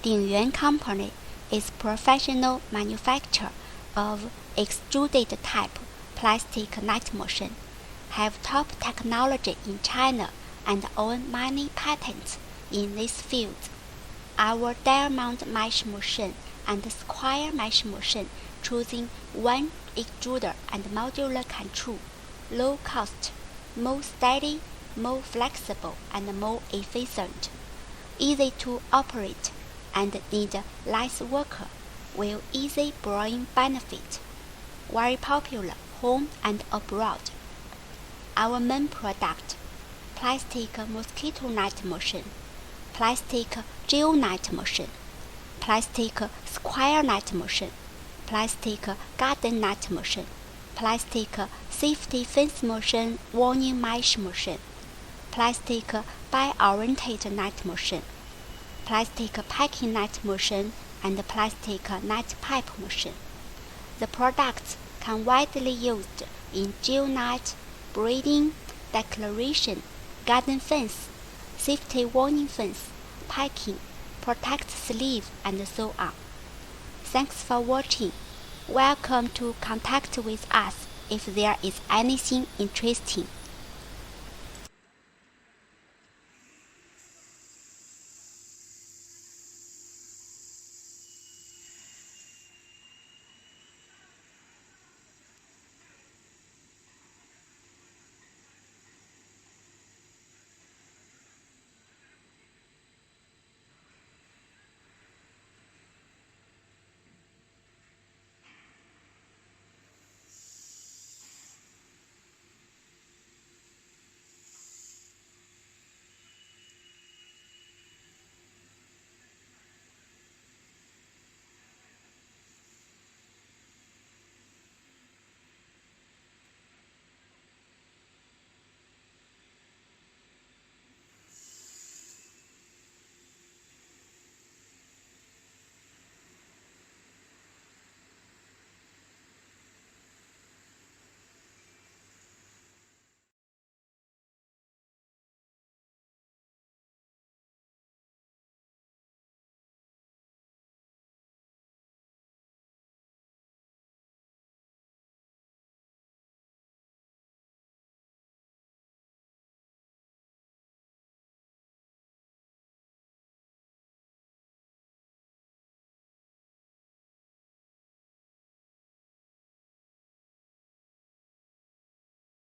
Dingyuan Company is professional manufacturer of extruded type plastic night machine, have top technology in China and own many patents in this field. Our diamond mesh machine and square mesh machine choosing one extruder and modular control, low cost, more steady, more flexible and more efficient, easy to operate and need less worker, will easy bring benefit. Very popular home and abroad. Our main product: plastic mosquito net machine, plastic gel net machine, plastic square net machine, plastic garden net machine, plastic safety fence machine, warning mesh machine, plastic bi-oriented net machine, plastic packing net machine, and plastic net pipe machine. The products can widely used in gel net, breeding, decoration, garden fence, safety warning fence, packing, protect sleeve, and so on. Thanks for watching. Welcome to contact with us if there is anything interesting.